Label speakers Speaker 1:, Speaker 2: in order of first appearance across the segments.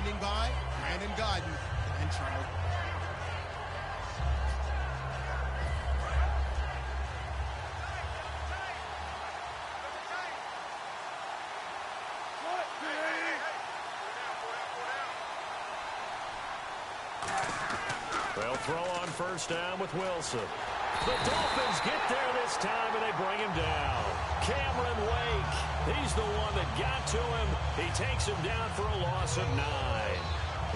Speaker 1: Standing by, Brandon Godden and Charles.
Speaker 2: They'll throw on first down with Wilson. The Dolphins get there this time, and they bring him down. Cameron Wake, he's the one that got to him. He takes him down for a loss of 9.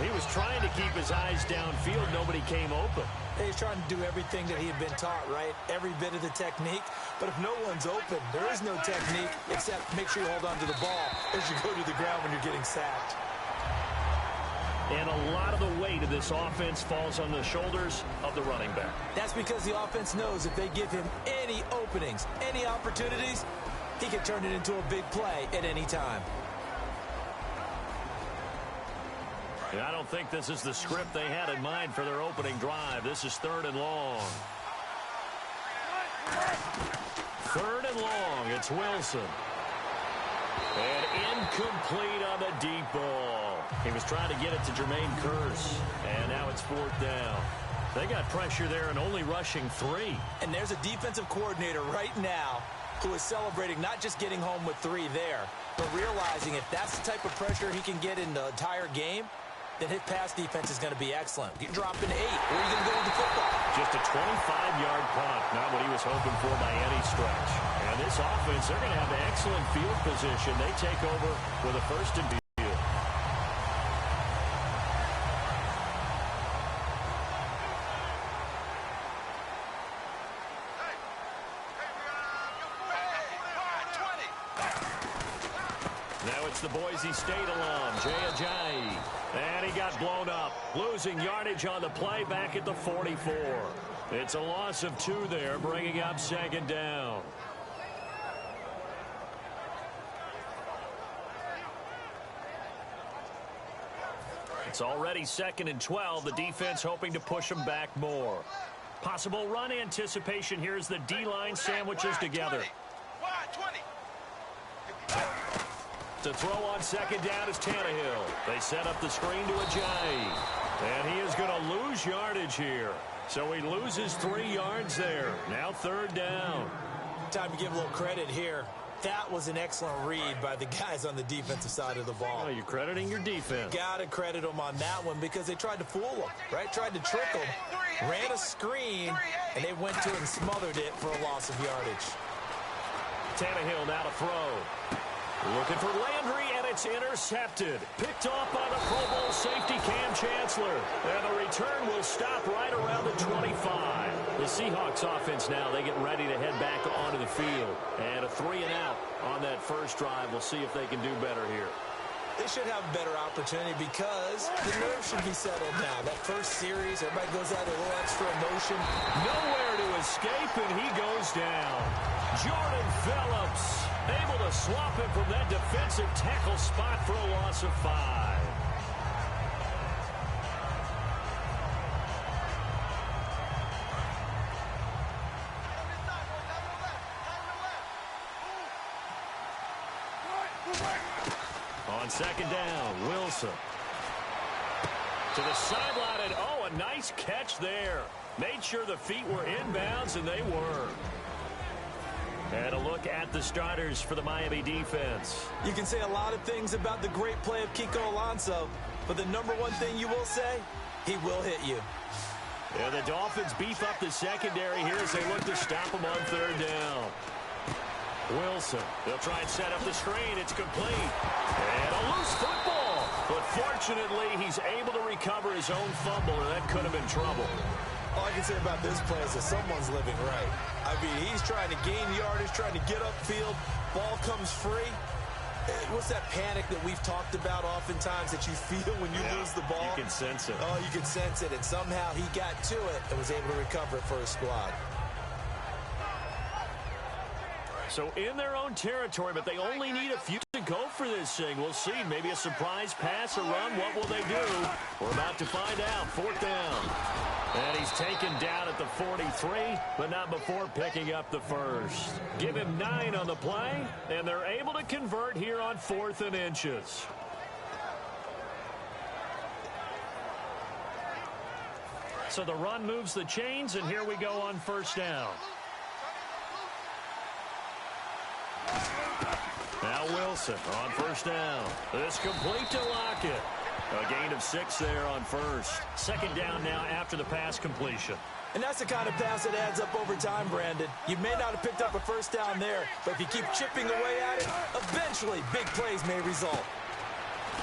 Speaker 2: He was trying to keep his eyes downfield. Nobody came open.
Speaker 3: He's trying to do everything that he had been taught, right? Every bit of the technique. But if no one's open, there is no technique except make sure you hold on to the ball as you go to the ground when you're getting sacked.
Speaker 2: And a lot of the weight of this offense falls on the shoulders of the running back.
Speaker 3: That's because the offense knows if they give him any openings, any opportunities, he can turn it into a big play at any time.
Speaker 2: And I don't think this is the script they had in mind for their opening drive. This is 3rd and long. 3rd and long. It's Wilson. And incomplete on the deep ball. He was trying to get it to Jermaine Kearse. And now it's 4th down. They got pressure there and only rushing 3.
Speaker 3: And there's a defensive coordinator right now who is celebrating not just getting home with 3 there, but realizing if that's the type of pressure he can get in the entire game, then his pass defense is going to be excellent. Get dropped in 8. Where are you going to go with the football?
Speaker 2: Just a 25-yard punt. Not what he was hoping for by any stretch. And this offense, they're going to have excellent field position. They take over with a 1st and goal. Now it's the Boise State alum, Jay Ajayi. And he got blown up, losing yardage on the play back at the 44. It's a loss of 2 there, bringing up 2nd down. It's already 2nd and 12. The defense hoping to push them back more. Possible run anticipation here as the D-line sandwiches together. To throw on 2nd down is Tannehill. They set up the screen to Ajayi. And he is going to lose yardage here. So he loses 3 yards there. Now 3rd down.
Speaker 3: Time to give a little credit here. That was an excellent read by the guys on the defensive side of the ball.
Speaker 2: Oh, you're crediting your defense.
Speaker 3: Got to credit them on that one because they tried to fool them, right? Tried to trick them, ran a screen, and they went to it and smothered it for a loss of yardage.
Speaker 2: Tannehill now to throw. Looking for Landry, and it's intercepted. Picked off by the Pro Bowl safety Cam Chancellor. And the return will stop right around the 25. The Seahawks offense now, they get ready to head back onto the field. And a 3 and out on that first drive. We'll see if they can do better here.
Speaker 3: They should have a better opportunity because the nerves should be settled now. That first series, everybody goes out with a little extra emotion.
Speaker 2: Nowhere to escape, and he goes down. Jordan Phillips able to swap him from that defensive tackle spot for a loss of 5. On 2nd down, Wilson. To the sideline, and oh, a nice catch there. Made sure the feet were inbounds, and they were. And a look at the starters for the Miami defense.
Speaker 3: You can say a lot of things about the great play of Kiko Alonso, but the number one thing you will say, he will hit you.
Speaker 2: Yeah, the Dolphins beef up the secondary here as they look to stop him on 3rd down. Wilson, they'll try and set up the screen. It's complete. And a loose football. But fortunately, he's able to recover his own fumble, or that could have been trouble.
Speaker 3: All I can say about this play is that someone's living right. I mean, he's trying to gain yardage, trying to get upfield. Ball comes free. What's that panic that we've talked about oftentimes that you feel when you lose the ball?
Speaker 2: You can sense it.
Speaker 3: Oh, you can sense it. And somehow he got to it and was able to recover it for his squad.
Speaker 2: So in their own territory, but they only need a few to go for this thing. We'll see. Maybe a surprise pass or run. What will they do? We're about to find out. 4th down. And he's taken down at the 43, but not before picking up the first. Give him 9 on the play, and they're able to convert here on 4th and inches. So the run moves the chains, and here we go on first down. Now Wilson on first down. This complete to Lockett. A gain of 6 there on first. Second down now after the pass completion.
Speaker 3: And that's the kind of pass that adds up over time, Brandon. You may not have picked up a first down there, but if you keep chipping away at it, eventually big plays may result.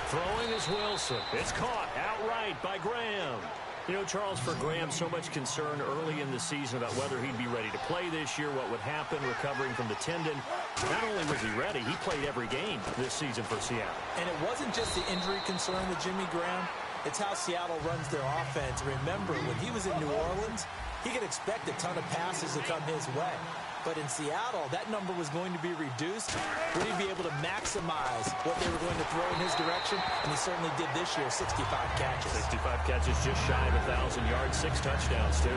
Speaker 2: Throwing is Wilson. It's caught outright by Graham. You know, Charles, for Graham, so much concern early in the season about whether he'd be ready to play this year, what would happen recovering from the tendon. Not only was he ready, he played every game this season for Seattle. And it wasn't just the injury concern with Jimmy Graham. It's how Seattle runs their offense. Remember, when he was in New Orleans, he could expect a ton of passes to come his way. But in Seattle, that number was going to be reduced. Would he be able to maximize what they were going to throw in his direction? And he certainly did this year, 65 catches. 65 catches, just shy of 1,000 yards, 6 touchdowns, too.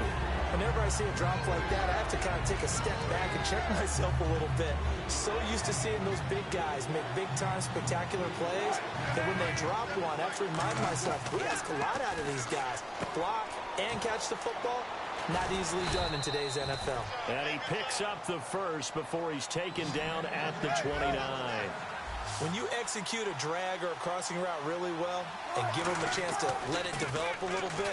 Speaker 2: Whenever I see a drop like that, I have to kind of take a step back and check myself a little bit. So used to seeing those big guys make big-time spectacular plays that when they drop one, I have to remind myself, we ask a lot out of these guys. Block and catch the football. Not easily done in today's NFL. And he picks up the first before he's taken down at the 29. When you execute a drag or a crossing route really well and give him a chance to let it develop a little bit,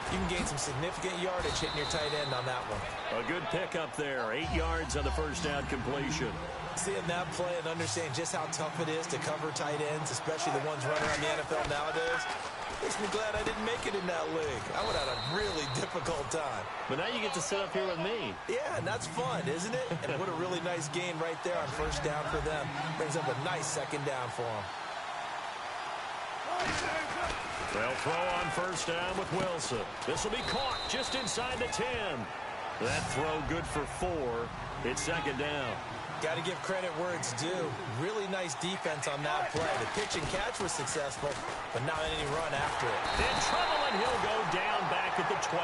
Speaker 2: you can gain some significant yardage hitting your tight end on that one. A good pickup there. 8 yards on the first down completion. Seeing that play and understanding just how tough it is to cover tight ends, especially the ones running around the NFL nowadays, makes me glad I didn't make it in that league. I would have had a really difficult time. But now you get to sit up here with me. Yeah, and that's fun, isn't it? And what a really nice gain right there on first down for them. Brings up a nice second down for them. They'll throw on first down with Wilson. This will be caught just inside the 10. That throw good for 4. It's second down. Got to give credit where it's due. Really nice defense on that play. The pitch and catch was successful, but not any run after it. In trouble, and he'll go down back at the 12.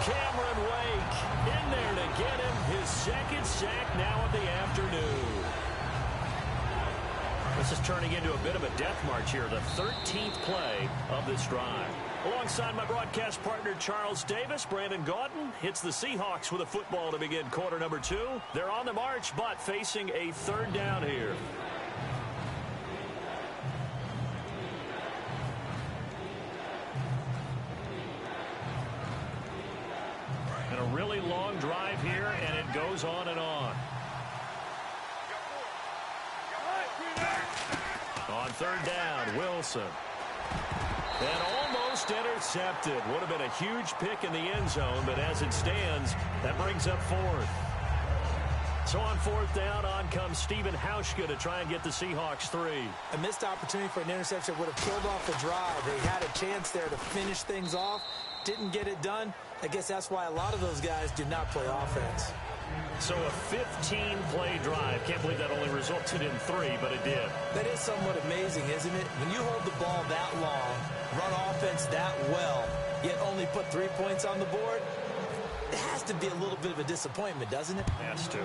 Speaker 2: Cameron Wake in there to get him his second sack now of the afternoon. This is turning into a bit of a death march here, the 13th play of this drive. Alongside my broadcast partner, Charles Davis, Brandon Gaudin hits the Seahawks with a football to begin quarter number 2. They're on the march, but facing a third down here. And a really long drive here, and it goes on and on. On third down, Wilson. And almost intercepted. Would have been a huge pick in the end zone, but as it stands, that brings up 4th. So on 4th down, on comes Stephen Hauschka to try and get the Seahawks 3. A missed opportunity for an interception would have killed off the drive. They had a chance there to finish things off. Didn't get it done. I guess that's why a lot of those guys do not play offense. So a 15-play drive. Can't believe that only resulted in 3, but it did. That is somewhat amazing, isn't it? When you hold the ball that long, run offense that well, yet only put 3 points on the board, it has to be a little bit of a disappointment, doesn't it? Has to.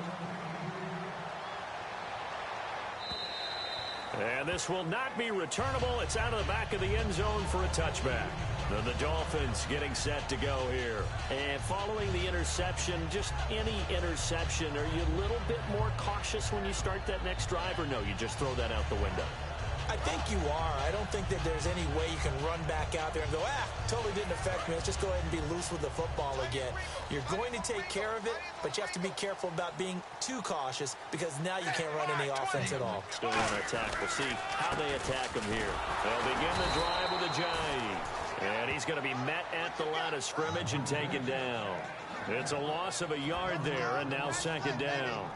Speaker 2: And this will not be returnable. It's out of the back of the end zone for a touchback. The Dolphins getting set to go here. And following the interception, just any interception, are you a little bit more cautious when you start that next drive, or no, you just throw that out the window? I think you are. I don't think that there's any way you can run back out there and go, totally didn't affect me. Let's just go ahead and be loose with the football again. You're going to take care of it, but you have to be careful about being too cautious because now you can't run any offense at all. Still want to attack. We'll see how they attack him here. They'll begin the drive with a jive. And he's going to be met at the line of scrimmage and taken down. It's a loss of a yard there, and now second down.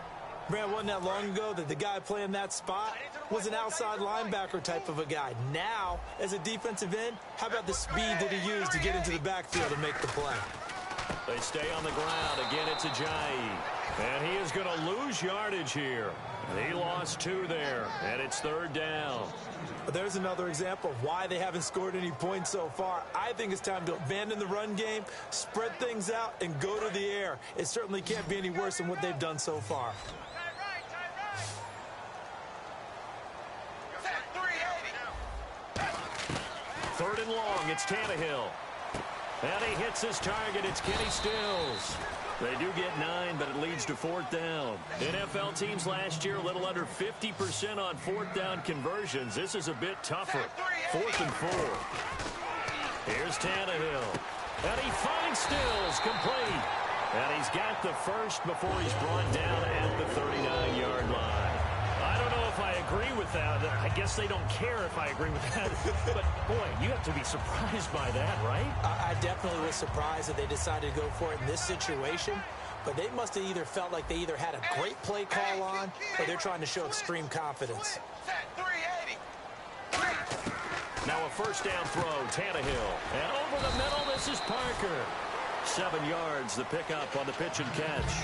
Speaker 2: Brad, wasn't that long ago that the guy playing that spot was an outside linebacker type of a guy. Now, as a defensive end, how about the speed that he used to get into the backfield and make the play? They stay on the ground. Again, it's Ajayi. And he is going to lose yardage here. He lost 2 there, and it's third down. There's another example of why they haven't scored any points so far. I think it's time to abandon the run game, spread things out, and go to the air. It certainly can't be any worse than what they've done so far. Third and long, it's Tannehill. And he hits his target. It's Kenny Stills. They do get 9, but it leads to 4th down. NFL teams last year a little under 50% on 4th down conversions. This is a bit tougher. 4th and 4. Here's Tannehill. And he finds Stills complete. And he's got the first before he's brought down at the 39-yard line. I don't know if I agree with that. I guess they don't care if I agree with that. But, boy, you have to be surprised by that, right?
Speaker 3: I definitely was surprised that they decided to go for it in this situation. But they must have either felt like they either had a great play call on or they're trying to show extreme confidence.
Speaker 2: Now a first down throw, Tannehill. And over the middle, this is Parker. 7 yards, the pickup on the pitch and catch.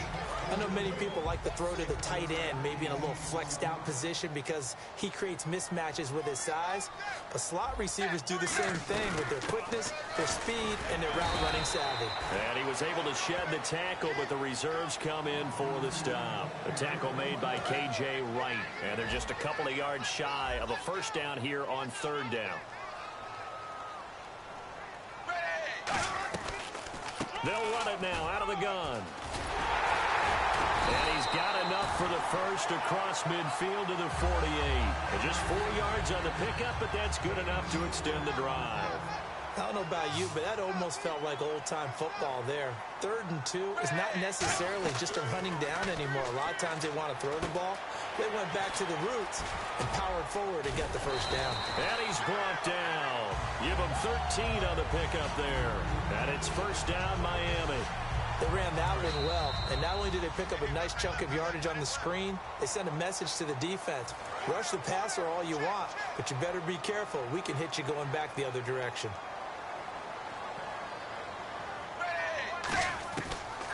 Speaker 3: I know many people like to throw to the tight end, maybe in a little flexed out position because he creates mismatches with his size. But slot receivers do the same thing with their quickness, their speed, and their route running savvy.
Speaker 2: And he was able to shed the tackle, but the reserves come in for the stop. The tackle made by K.J. Wright. And they're just a couple of yards shy of a first down here on 3rd down. They'll run it now out of the gun. And he's got enough for the first across midfield to the 48. And just 4 yards on the pickup, but that's good enough to extend the drive.
Speaker 3: I don't know about you, but that almost felt like old-time football there. 3rd and 2 is not necessarily just a running down anymore. A lot of times they want to throw the ball. They went back to the roots and powered forward and got the first down.
Speaker 2: And he's brought down. Give him 13 on the pickup there. And it's first down, Miami.
Speaker 3: They ran that one well, and not only did they pick up a nice chunk of yardage on the screen, they sent a message to the defense. Rush the passer all you want, but you better be careful. We can hit you going back the other direction.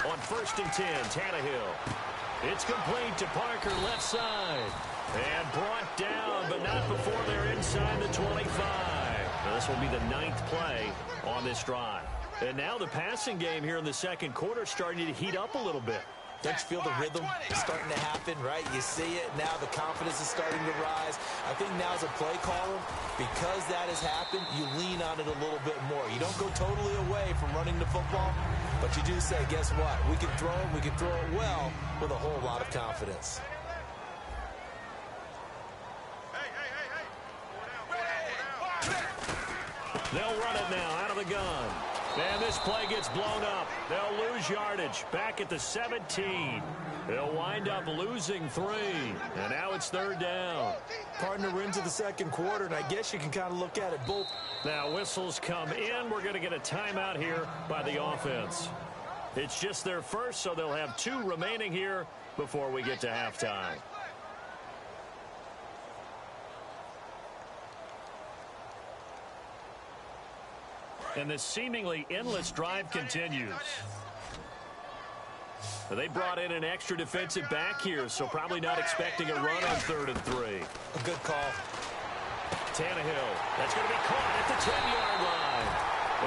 Speaker 2: On 1st and 10, Tannehill. It's complete to Parker, left side. And brought down, but not before they're inside the 25. Now, this will be the 9th play on this drive. And now the passing game here in the second quarter starting to heat up a little bit.
Speaker 3: Don't you feel the rhythm starting to happen, right? You see it now. The confidence is starting to rise. I think now as a play caller, because that has happened, you lean on it a little bit more. You don't go totally away from running the football, but you do say, guess what? We can throw it. We can throw it well with a whole lot of confidence.
Speaker 2: They'll run it now out of the gun. And this play gets blown up. They'll lose yardage back at the 17. They'll wind up losing 3. And now it's 3rd down.
Speaker 3: Partner, we're into the second quarter, and I guess you can kind of look at it both.
Speaker 2: Now whistles come in. We're going to get a timeout here by the offense. It's just their first, so they'll have 2 remaining here before we get to halftime. And this seemingly endless drive continues. They brought in an extra defensive back here, so probably not expecting a run on 3rd and 3.
Speaker 3: A good call.
Speaker 2: Tannehill, that's going to be caught at the 10-yard line.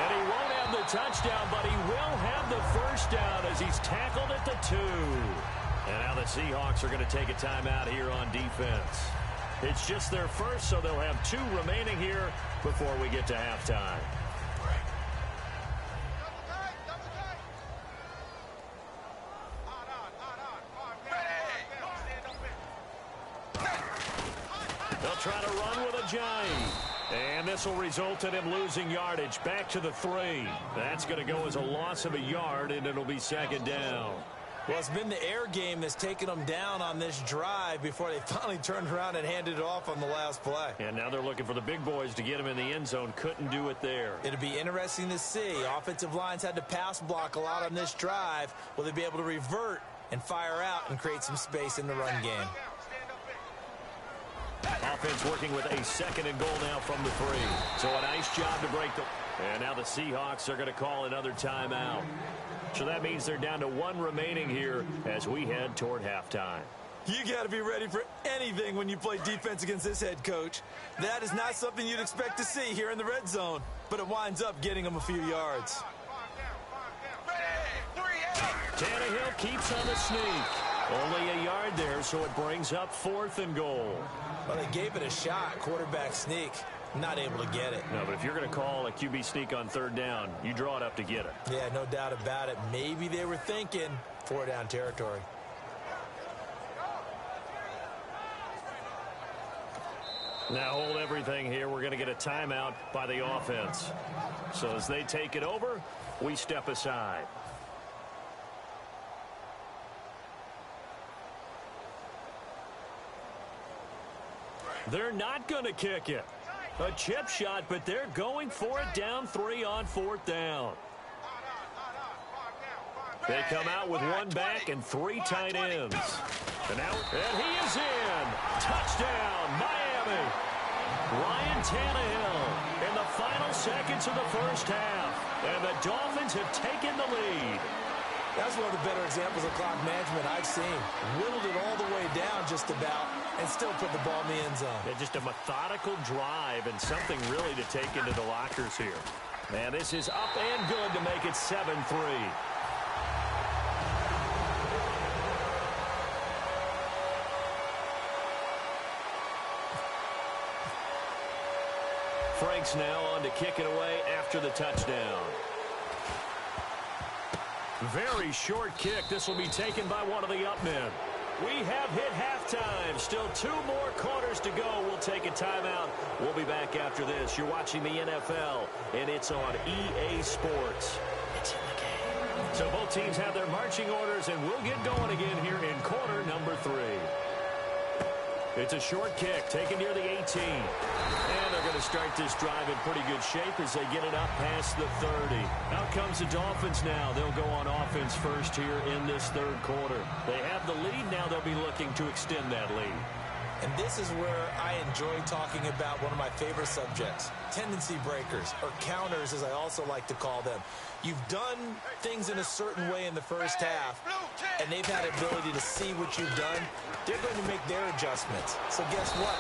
Speaker 2: And he won't have the touchdown, but he will have the first down as he's tackled at the 2. And now the Seahawks are going to take a timeout here on defense. It's just their first, so they'll have 2 remaining here before we get to halftime. They'll try to run with a giant. And this will result in him losing yardage back to the 3. That's going to go as a loss of a yard, and it'll be 2nd down.
Speaker 3: Well, it's been the air game that's taken them down on this drive before they finally turned around and handed it off on the last play.
Speaker 2: And now they're looking for the big boys to get him in the end zone. Couldn't do it there.
Speaker 3: It'll be interesting to see. Offensive lines had to pass block a lot on this drive. Will they be able to revert and fire out and create some space in the run game?
Speaker 2: Offense working with a 2nd and goal now from the 3. So a nice job to break the... And now the Seahawks are going to call another timeout. So that means they're down to 1 remaining here as we head toward halftime.
Speaker 3: You got to be ready for anything when you play defense against this head coach. That is not something you'd expect to see here in the red zone, but it winds up getting them a few yards.
Speaker 2: Tannehill keeps on the sneak. Only a yard there, so it brings up 4th and goal.
Speaker 3: Well, they gave it a shot, quarterback sneak. not able to get it.
Speaker 2: No, but if you're going to call a QB sneak on third down, you draw it up to get it.
Speaker 3: Yeah, no doubt about it. Maybe they were thinking 4-down territory.
Speaker 2: Now hold everything here. We're going to get a timeout by the offense. So as they take it over, we step aside. They're not going to kick it. A chip shot, but they're going for it down 3 on 4th down. They come out with one back and 3 tight ends. And he is in. Touchdown, Miami. Ryan Tannehill in the final seconds of the first half. And the Dolphins have taken the lead.
Speaker 3: That's one of the better examples of clock management I've seen. Whittled it all the way down just about and still put the ball in the end zone.
Speaker 2: Yeah, just a methodical drive and something really to take into the lockers here. And this is up and good to make it 7-3. Frank's now on to kick it away after the touchdown. Very short kick. This will be taken by one of the up men. We have hit halftime. Still 2 more quarters to go. We'll take a timeout. We'll be back after this. You're watching the NFL, and it's on EA Sports. It's in the game. So both teams have their marching orders, and we'll get going again here in quarter number 3. It's a short kick taken near the 18. And they're going to start this drive in pretty good shape as they get it up past the 30. Out comes the Dolphins now. They'll go on offense first here in this third quarter. They have the lead. Now they'll be looking to extend that lead.
Speaker 3: And this is where I enjoy talking about one of my favorite subjects, tendency breakers, or counters as I also like to call them. You've done things in a certain way in the first half, and they've had ability to see what you've done. They're going to make their adjustments. So guess what?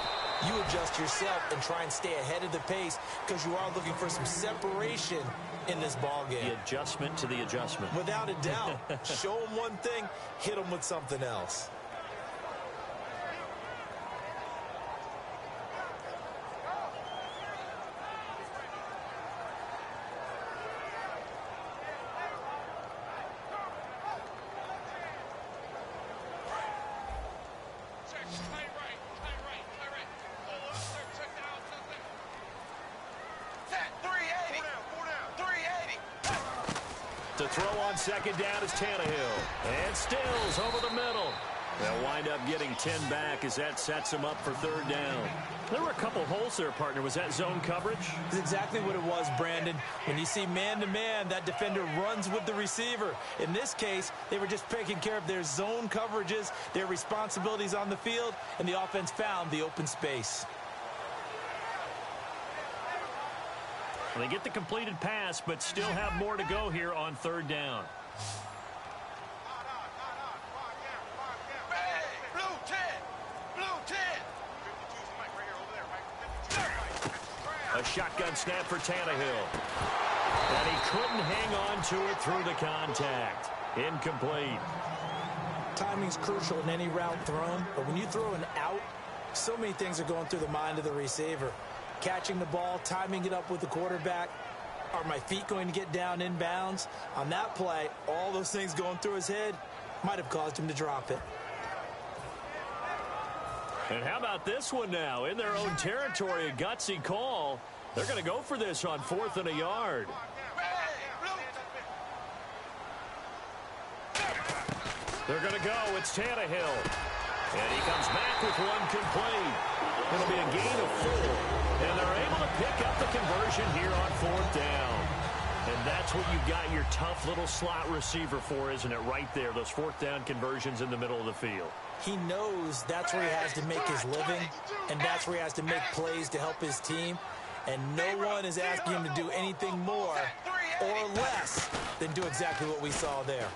Speaker 3: You adjust yourself and try and stay ahead of the pace because you are looking for some separation in this ball game.
Speaker 2: The adjustment to the adjustment.
Speaker 3: Without a doubt. Show them one thing, hit them with something else.
Speaker 2: To throw on second down is Tannehill. And Stills over the middle. They'll wind up getting 10 back as that sets them up for third down. There were a couple holes there, partner. Was that zone coverage?
Speaker 3: That's exactly what it was, Brandon. When you see man-to-man, that defender runs with the receiver. In this case, they were just taking care of their zone coverages, their responsibilities on the field, and the offense found the open space.
Speaker 2: They get the completed pass, but still have more to go here on third down. A shotgun snap for Tannehill. And he couldn't hang on to it through the contact. Incomplete.
Speaker 3: Timing's crucial in any route thrown, but when you throw an out, so many things are going through the mind of the receiver. Catching the ball, timing it up with the quarterback. Are my feet going to get down in bounds? On that play, all those things going through his head might have caused him to drop it.
Speaker 2: And how about this one now? In their own territory, a gutsy call. They're going to go for this on 4th and a yard. They're going to go. It's Tannehill. And he comes back with one complete. It'll be a gain of 4. And they're able to pick up the conversion here on 4th down. And that's what you've got your tough little slot receiver for, isn't it? Right there, those 4th down conversions in the middle of the field.
Speaker 3: He knows that's where he has to make his living, and that's where he has to make plays to help his team. And no one is asking him to do anything more or less than do exactly what we saw there.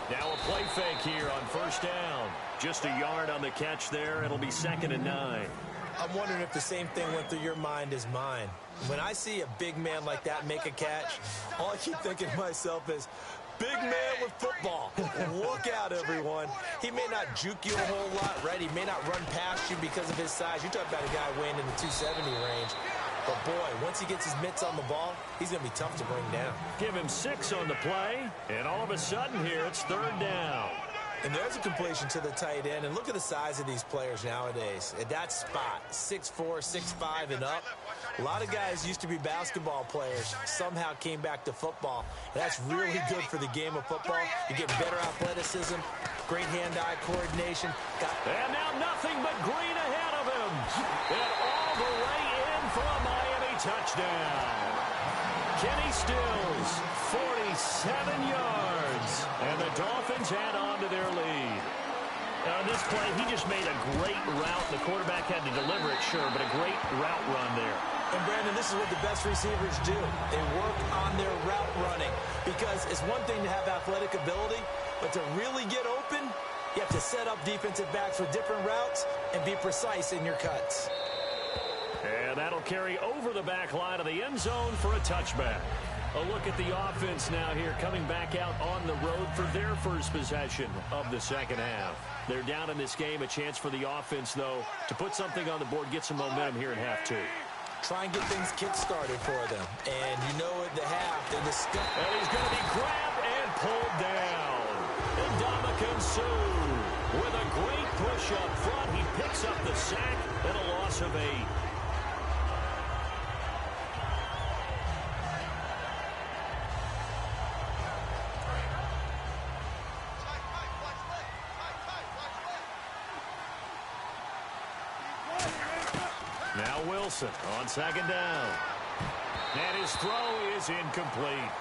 Speaker 2: Now a play fake here on 1st down. Just a yard on the catch there. It'll be 2nd and 9.
Speaker 3: I'm wondering if the same thing went through your mind as mine. When I see a big man like that make a catch, all I keep thinking to myself is, Big man with football. Look out, everyone. He may not juke you a whole lot, right? He may not run past you because of his size. You're talking about a guy weighing in the 270 range. But, boy, once he gets his mitts on the ball, he's going to be tough to bring down.
Speaker 2: Give him 6 on the play, and all of a sudden here it's 3rd down.
Speaker 3: And there's a completion to the tight end. And look at the size of these players nowadays. At that spot, 6'4", 6'5", and up. A lot of guys used to be basketball players, somehow came back to football. And that's really good for the game of football. You get better athleticism, great hand-eye coordination.
Speaker 2: And now nothing but green ahead of him. And all the way in for a Miami touchdown. Kenny Stills, 47 yards. And the Dolphins add on to their lead. On this play, he just made a great route. The quarterback had to deliver it, sure, but a great route run there.
Speaker 3: And, Brandon, this is what the best receivers do. They work on their route running. Because it's one thing to have athletic ability, but to really get open, you have to set up defensive backs with different routes and be precise in your cuts.
Speaker 2: And that'll carry over the back line of the end zone for a touchback. A look at the offense now here, coming back out on the road for their first possession of the second half. They're down in this game. A chance for the offense, though, to put something on the board, get some momentum here in half 2.
Speaker 3: Try and get things kick-started for them. And you know at the half, they discuss.
Speaker 2: And he's going to be grabbed and pulled down. And Ndamukong Suh with a great push up front. He picks up the sack and a loss of 8. Now Wilson on 2nd down. And his throw is incomplete.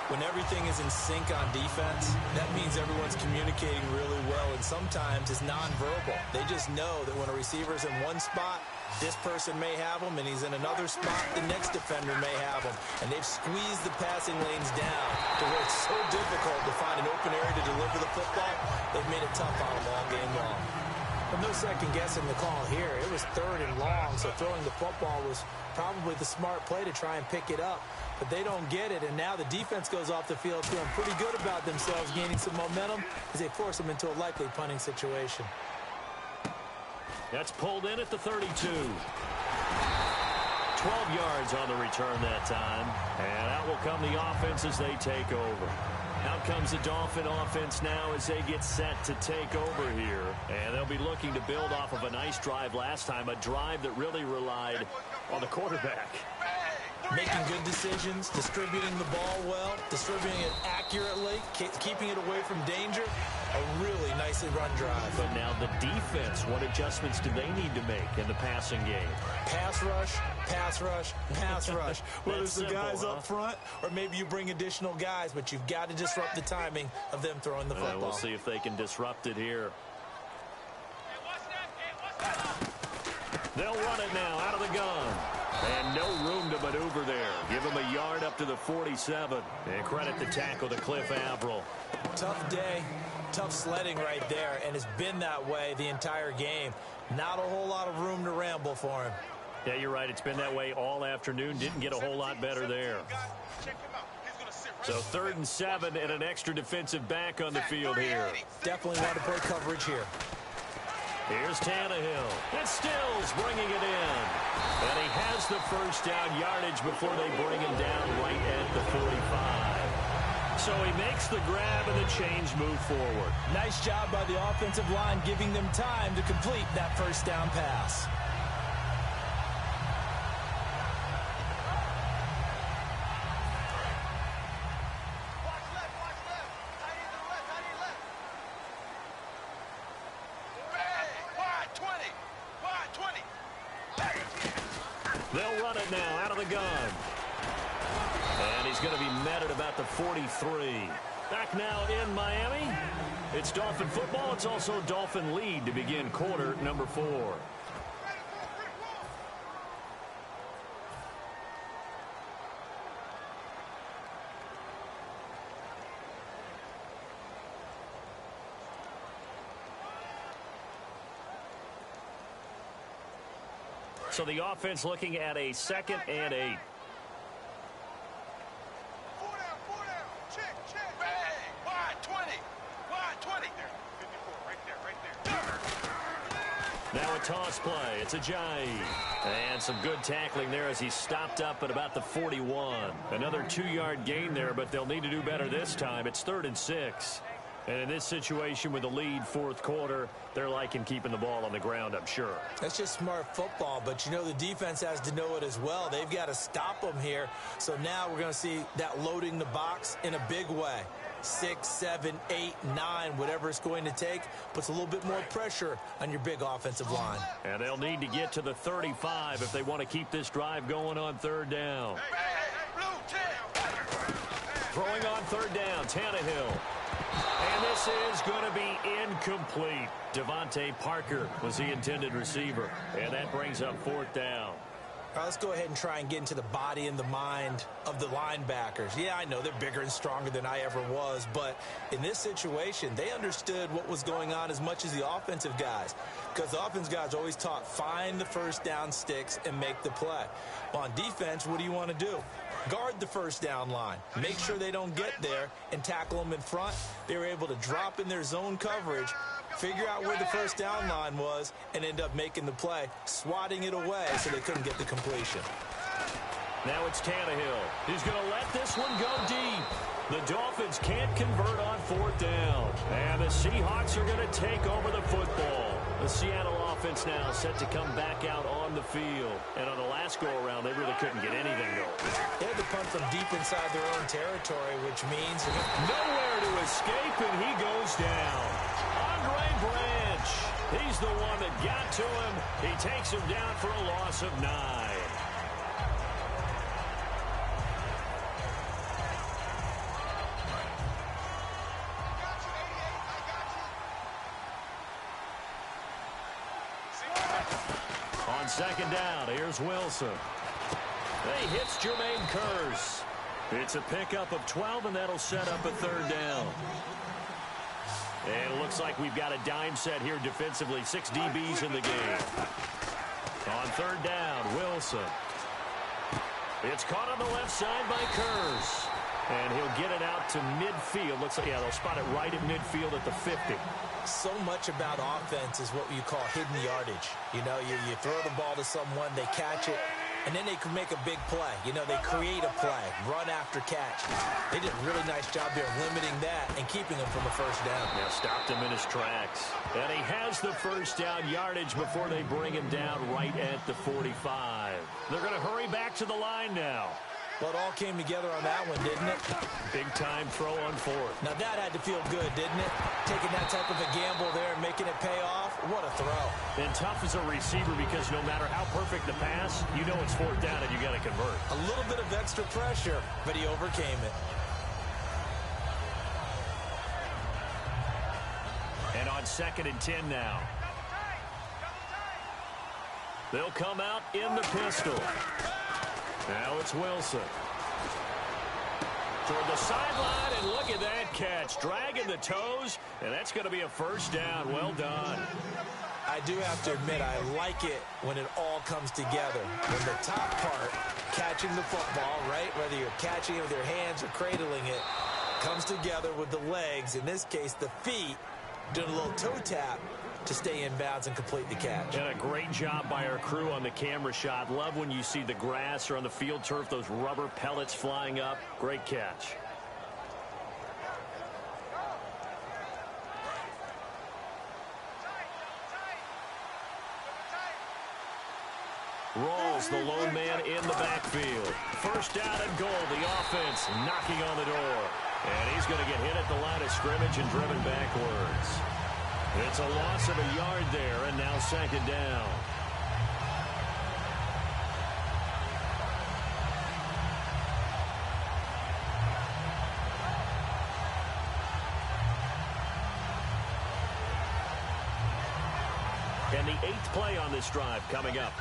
Speaker 3: When everything is in sync on defense, that means everyone's communicating really well, and sometimes it's nonverbal. They just know that when a receiver's in one spot, this person may have him, and he's in another spot, the next defender may have him. And they've squeezed the passing lanes down to where it's so difficult to find an open area to deliver the football. They've made it tough on them all game long. Well, no second guessing the call here. It was 3rd and long, so throwing the football was probably the smart play to try and pick it up. But they don't get it, and now the defense goes off the field feeling pretty good about themselves, gaining some momentum as they force them into a likely punting situation.
Speaker 2: That's pulled in at the 32. 12 yards on the return that time. And out will come the offense as they take over. Out comes the Dolphin offense now as they get set to take over here. And they'll be looking to build off of a nice drive last time, a drive that really relied on the quarterback.
Speaker 3: Making good decisions, distributing the ball well, distributing it accurately, keeping it away from danger. A really nicely run drive.
Speaker 2: But now the defense, what adjustments do they need to make in the passing game?
Speaker 3: Pass rush, pass rush, pass rush. Whether it's the guys up front or maybe you bring additional guys, but you've got to disrupt the timing of them throwing the football.
Speaker 2: We'll see if they can disrupt it here. They'll run it now out of the gun. And no room to maneuver there. Give him a yard up to the 47. And credit the tackle to Cliff Averill.
Speaker 3: Tough day, tough sledding right there, and it's been that way the entire game. Not a whole lot of room to ramble for him.
Speaker 2: Yeah, you're right. It's been that way all afternoon. Didn't get a whole lot better there. So 3rd and 7 and an extra defensive back on the field here.
Speaker 3: Definitely want to play coverage here.
Speaker 2: Here's Tannehill. And Stills bringing it in. And he has the first down yardage before they bring him down right at the 45. So he makes the grab and the chains move forward.
Speaker 3: Nice job by the offensive line giving them time to complete that first down pass.
Speaker 2: They'll run it now out of the gun. And he's going to be met at about the 43. Back now in Miami. It's Dolphin football. It's also Dolphin lead to begin quarter number 4. So the offense looking at a 2nd and 8. toss play. It's Ajayi. And some good tackling there as he stopped up at about the 41. Another 2-yard gain there, but they'll need to do better this time. It's 3rd and 6. And in this situation with the lead fourth quarter, they're liking keeping the ball on the ground, I'm sure.
Speaker 3: That's just smart football, but you know the defense has to know it as well. They've got to stop them here. So now we're going to see that loading the box in a big way. 6, 7, 8, 9, whatever it's going to take, puts a little bit more pressure on your big offensive line.
Speaker 2: And they'll need to get to the 35 if they want to keep this drive going on 3rd down. Throwing on 3rd down, Tannehill. And this is going to be incomplete. Devontae Parker was the intended receiver. And that brings up 4th down.
Speaker 3: All right, let's go ahead and try and get into the body and the mind of the linebackers. Yeah, I know they're bigger and stronger than I ever was, but in this situation, they understood what was going on as much as the offensive guys, because the offensive guys always taught find the first down sticks and make the play. Well, on defense, what do you want to do? Guard the first down line. Make sure they don't get there and tackle them in front. They were able to drop in their zone coverage, figure out where the first down line was, and end up making the play, swatting it away so they couldn't get the completion.
Speaker 2: Now it's Tannehill. He's going to let this one go deep. The Dolphins can't convert on 4th down. And the Seahawks are going to take over the football. The Seattle offense now set to come back out on the field. And on the last go-around, they really couldn't get anything going.
Speaker 3: They had to punt from deep inside their own territory, which means
Speaker 2: nowhere to escape, and he goes down. Andre Branch, he's the one that got to him. He takes him down for a loss of 9. On 2nd down, here's Wilson. He hits Jermaine Kearse. It's a pickup of 12, and that'll set up a 3rd down. And it looks like we've got a dime set here defensively. 6 DBs in the game. On 3rd down, Wilson. It's caught on the left side by Kearse. And he'll get it out to midfield. Looks like, yeah, they'll spot it right at midfield at the 50.
Speaker 3: So much about offense is what you call hidden yardage. You know, you throw the ball to someone, they catch it, and then they can make a big play. You know, they create a play, run after catch. They did a really nice job there limiting that and keeping him from a first down.
Speaker 2: Yeah, stopped him in his tracks. And he has the first down yardage before they bring him down right at the 45. They're going to hurry back to the line now.
Speaker 3: Well, it all came together on that one, didn't it?
Speaker 2: Big-time throw on 4th.
Speaker 3: Now, that had to feel good, didn't it? Taking that type of a gamble there and making it pay off. What a throw.
Speaker 2: And tough as a receiver because no matter how perfect the pass, you know it's 4th down and you got to convert.
Speaker 3: A little bit of extra pressure, but he overcame it.
Speaker 2: And on 2nd and 10 now. They'll come out in the pistol. Now it's Wilson. Toward the sideline, and look at that catch. Dragging the toes, and that's going to be a first down. Well done.
Speaker 3: I do have to admit, I like it when it all comes together. When the top part, catching the football, right, whether you're catching it with your hands or cradling it, comes together with the legs, in this case the feet, doing a little toe tap to stay in bounds and complete the catch.
Speaker 2: And a great job by our crew on the camera shot. Love when you see the grass or on the field turf, those rubber pellets flying up. Great catch. Rawls, the lone man in the backfield. First down and goal. The offense knocking on the door. And he's going to get hit at the line of scrimmage and driven backwards. It's a loss of a yard there, and now 2nd down. And the 8th play on this drive coming up.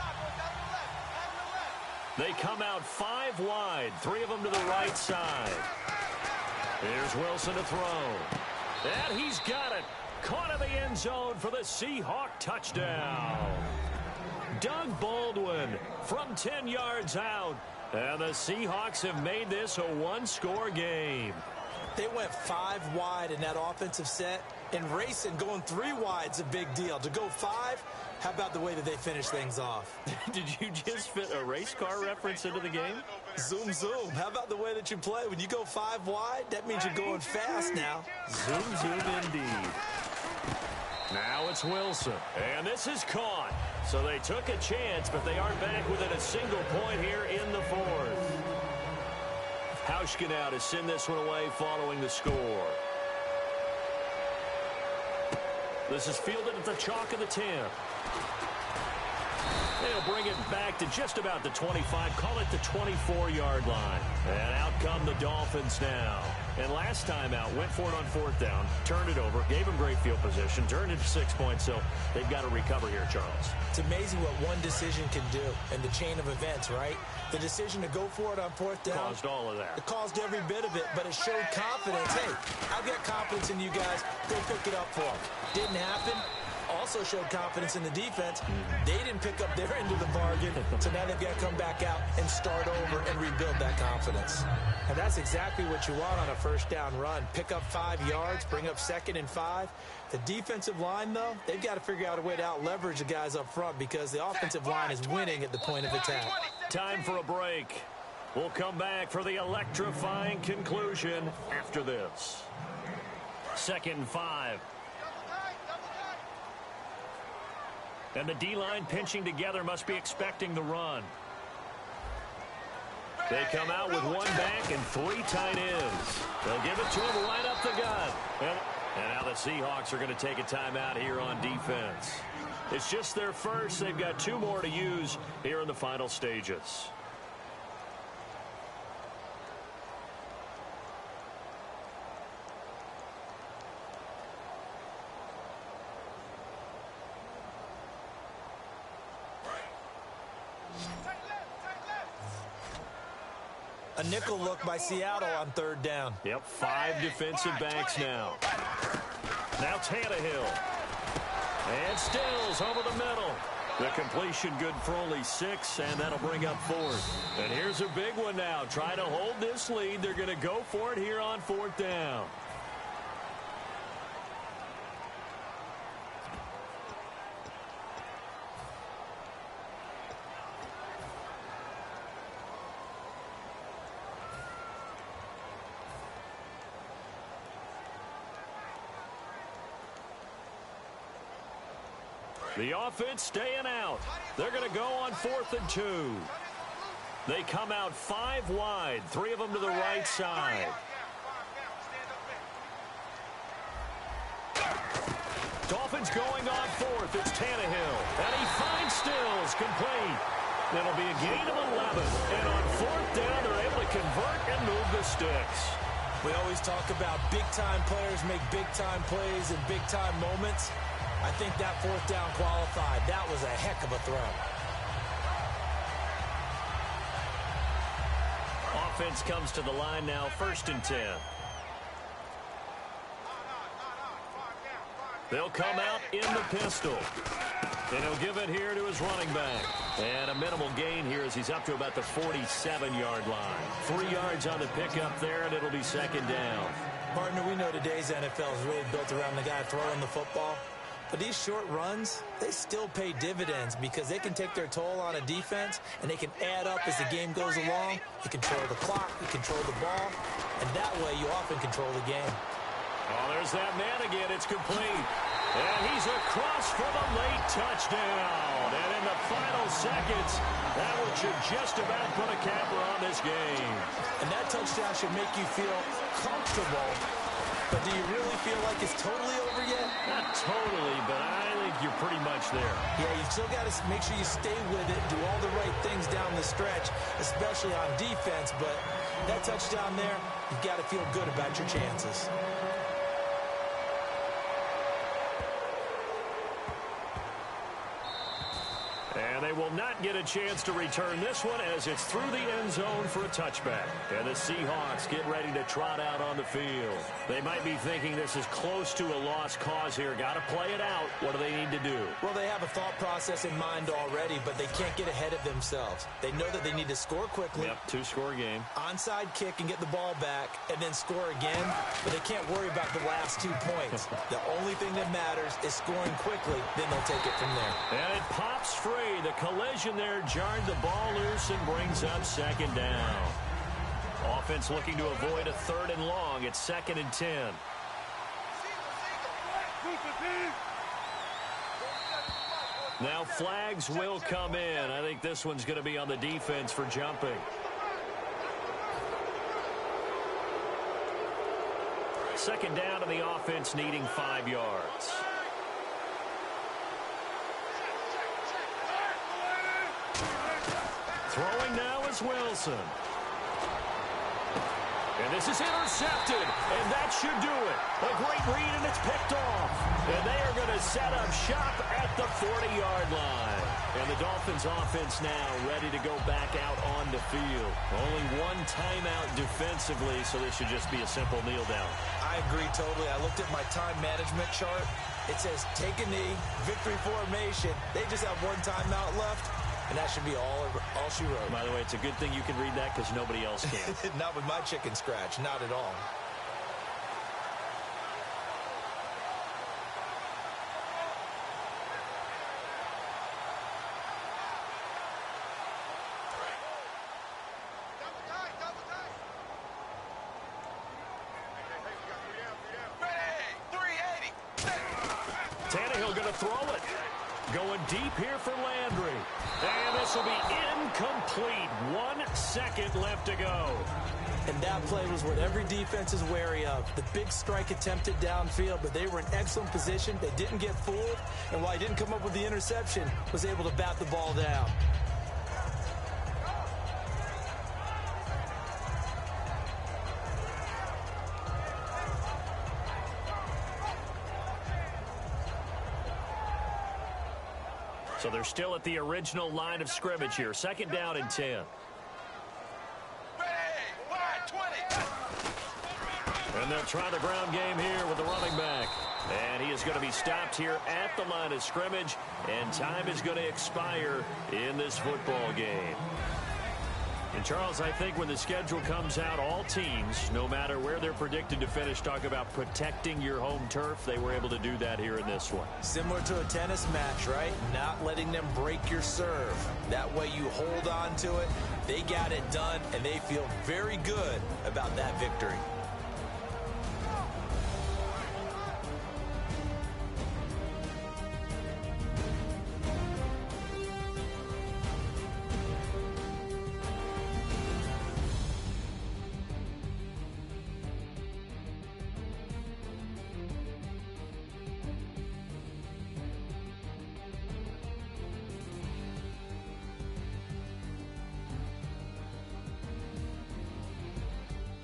Speaker 2: They come out 5 wide, 3 of them to the right side. Here's Wilson to throw. And he's got it. Caught in the end zone for the Seahawk touchdown. Doug Baldwin from 10 yards out. And the Seahawks have made this a 1-score game.
Speaker 3: They went 5 wide in that offensive set. And racing, going 3 wide is a big deal. To go 5, How about the way that they finish things off?
Speaker 2: Did you just fit a race car reference into the game?
Speaker 3: Zoom, zoom. How about the way that you play? When you go 5 wide, that means you're going fast now.
Speaker 2: Zoom, zoom indeed. Now it's Wilson. And this is caught. So they took a chance, but they aren't back within a single point here in the fourth. Hauschka now to send this one away following the score. This is fielded at the chalk of the 10. They'll bring it back to just about the 25, call it the 24-yard line. And out come the Dolphins now. And last time out, went for it on 4th down, turned it over, gave them great field position, turned it to 6 points, so they've got to recover here, Charles.
Speaker 3: It's amazing what one decision can do in the chain of events, right? The decision to go for it on 4th down.
Speaker 2: Caused all of that.
Speaker 3: It caused every bit of it, but it showed confidence. Hey, I've got confidence in you guys. Go pick it up for them. Didn't happen. Also showed confidence in the defense. They didn't pick up their end of the bargain, so now they've got to come back out and start over and rebuild that confidence. And that's exactly what you want on a 1st down run. Pick up 5 yards, bring up 2nd and 5. The defensive line, though, they've got to figure out a way to out-leverage the guys up front because the offensive line is winning at the point of attack.
Speaker 2: Time for a break. We'll come back for the electrifying conclusion after this. 2nd and 5. And the D-line pinching together must be expecting the run. They come out with 1 back and 3 tight ends. They'll give it to him right up the gut. And now the Seahawks are going to take a timeout here on defense. It's just their first. They've got 2 more to use here in the final stages.
Speaker 3: A nickel look by Seattle on 3rd down.
Speaker 2: Yep, 5 defensive backs now. Now Tannehill. And Stills over the middle. The completion good for only 6, and that'll bring up 4th. And here's a big one now. Try to hold this lead. They're going to go for it here on 4th down. The offense staying out. They're going to go on 4th and 2. They come out 5 wide, 3 of them to the right side. Dolphins going on 4th. It's Tannehill. And he finds Stills complete. That'll be a gain of 11. And on 4th down, they're able to convert and move the sticks.
Speaker 3: We always talk about big-time players make big-time plays in big-time moments. I think that 4th down qualified. That was a heck of a throw.
Speaker 2: Offense comes to the line now, 1st and 10. They'll come out in the pistol. And he'll give it here to his running back. And a minimal gain here as he's up to about the 47-yard line. 3 yards on the pickup there, and it'll be 2nd down.
Speaker 3: Partner, we know today's NFL is really built around the guy throwing the football. But these short runs, they still pay dividends because they can take their toll on a defense and they can add up as the game goes along. You control the clock, you control the ball, and that way you often control the game.
Speaker 2: Oh, there's that man again. It's complete. And he's across for the late touchdown. And in the final seconds, that one should just about put a capper on this game.
Speaker 3: And that touchdown should make you feel comfortable. But do you really feel like it's totally over yet?
Speaker 2: Not totally, but I think you're pretty much there.
Speaker 3: Yeah, you still got to make sure you stay with it, do all the right things down the stretch, especially on defense. But that touchdown there, you've got to feel good about your chances.
Speaker 2: And they will did not get a chance to return this one as it's through the end zone for a touchback. And the Seahawks get ready to trot out on the field. They might be thinking this is close to a lost cause here. Got to play it out. What do they need to do?
Speaker 3: Well, they have a thought process in mind already, but they can't get ahead of themselves. They know that they need to score quickly.
Speaker 2: Yep, two-score game.
Speaker 3: Onside kick and get the ball back and then score again, but they can't worry about the last 2 points. The only thing that matters is scoring quickly, then they'll take it from there.
Speaker 2: And it pops free. The collision there jarred the ball loose and brings up second down. Offense looking to avoid a 3rd and long. It's 2nd and 10. Now flags will come in. I think this one's going to be on the defense for jumping. Second down to the offense needing 5 yards. Throwing now is Wilson. And this is intercepted, and that should do it. A great read, and it's picked off. And they are going to set up shop at the 40-yard line. And the Dolphins offense now ready to go back out on the field. Only one timeout defensively, so this should just be a simple kneel down.
Speaker 3: I agree totally. I looked at my time management chart. It says take a knee, victory formation. They just have one timeout left. And that should be all she wrote.
Speaker 2: By the way, it's a good thing you can read that because nobody else can.
Speaker 3: Not with my chicken scratch. Not at all.
Speaker 2: Tannehill going to throw it. Going deep here for Landry. And this will be incomplete. 1 second left to go.
Speaker 3: And that play was what every defense is wary of. The big strike attempted downfield, but they were in excellent position. They didn't get fooled. And while he didn't come up with the interception, was able to bat the ball down.
Speaker 2: So they're still at the original line of scrimmage here. Second down and 10. And they'll try the ground game here with the running back. And he is going to be stopped here at the line of scrimmage. And time is going to expire in this football game. And, Charles, I think when the schedule comes out, all teams, no matter where they're predicted to finish, talk about protecting your home turf. They were able to do that here in this one.
Speaker 3: Similar to a tennis match, right? Not letting them break your serve. That way you hold on to it. They got it done, and they feel very good about that victory.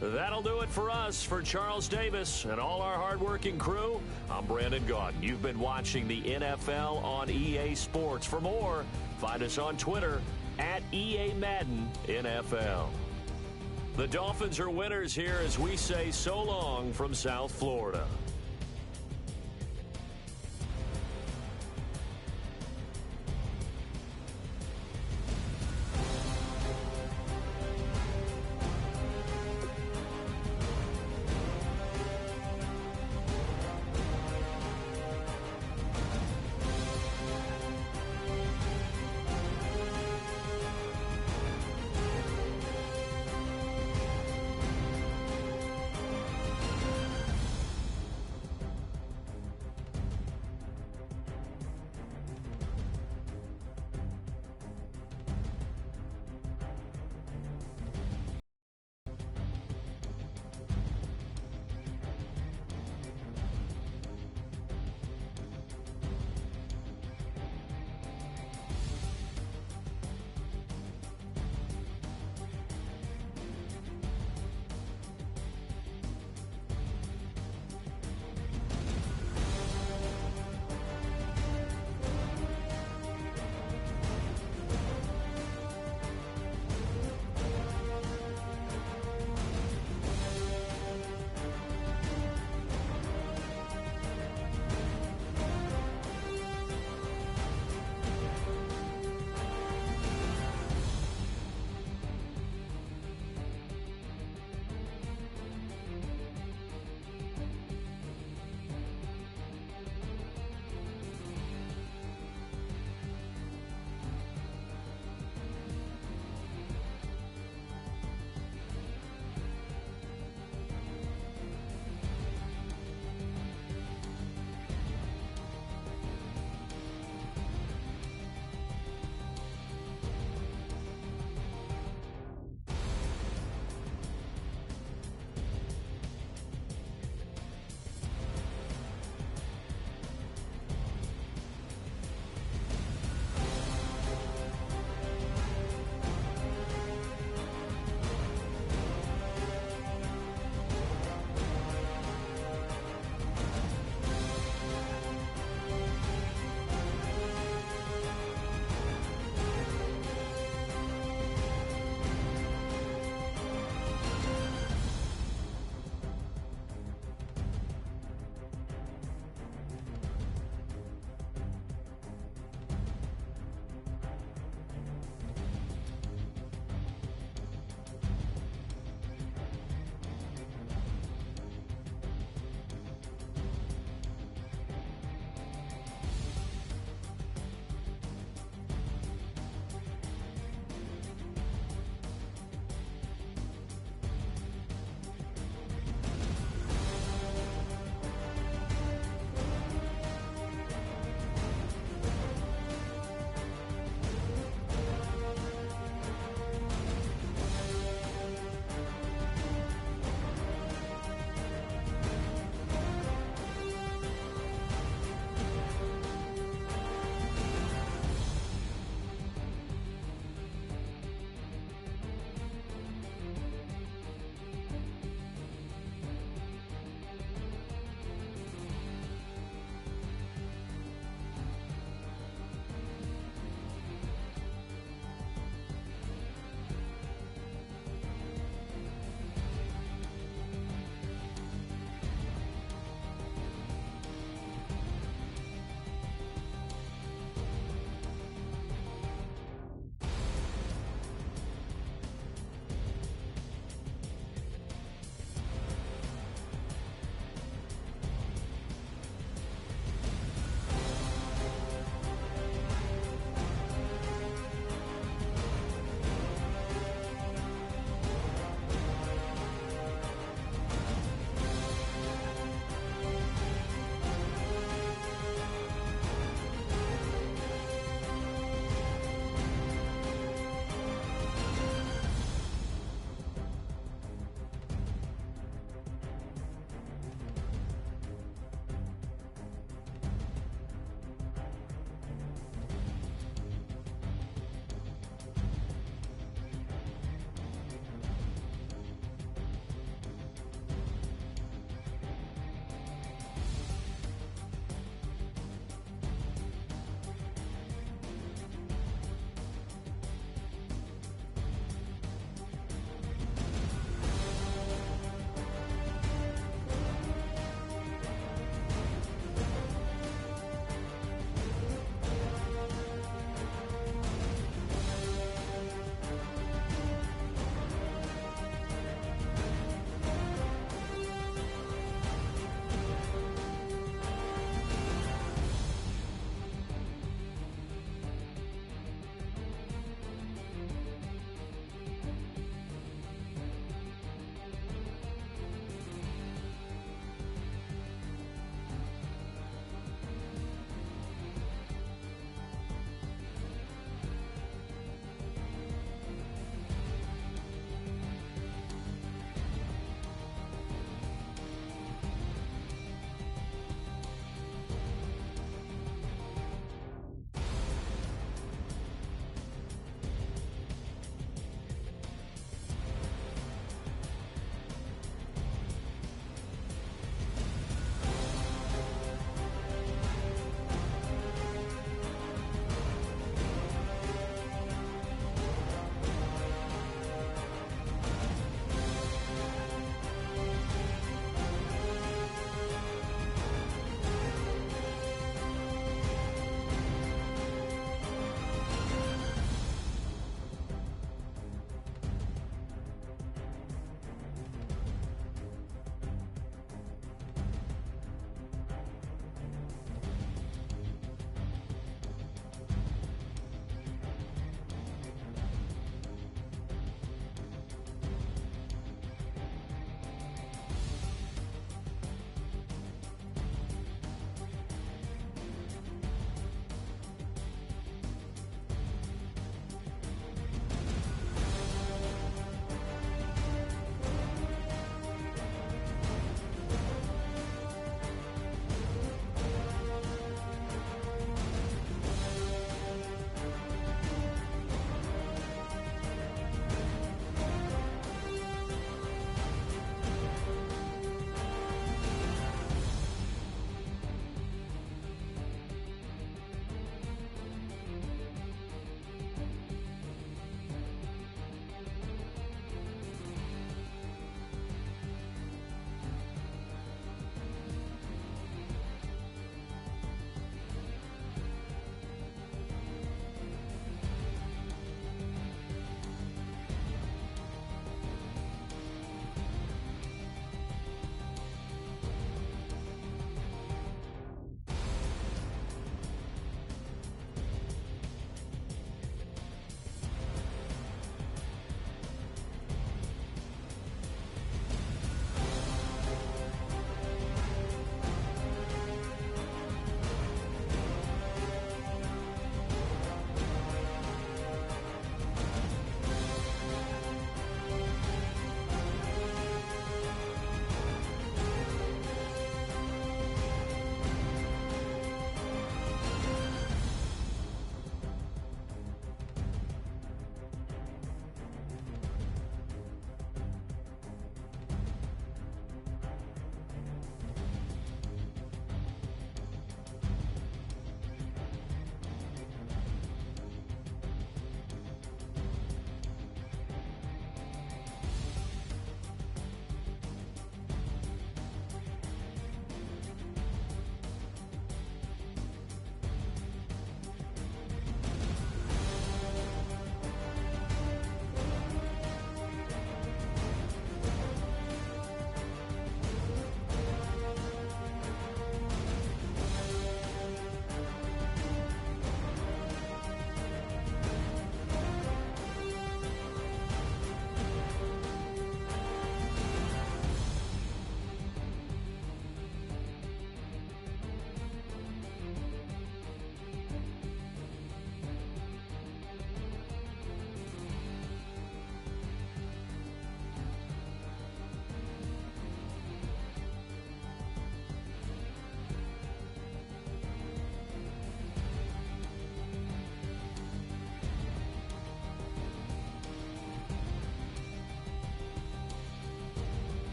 Speaker 2: That'll do it for us. For Charles Davis and all our hardworking crew, I'm Brandon Gaudin. You've been watching the NFL on EA Sports. For more, find us on Twitter at EA Madden NFL. The Dolphins are winners here as we say so long from South Florida.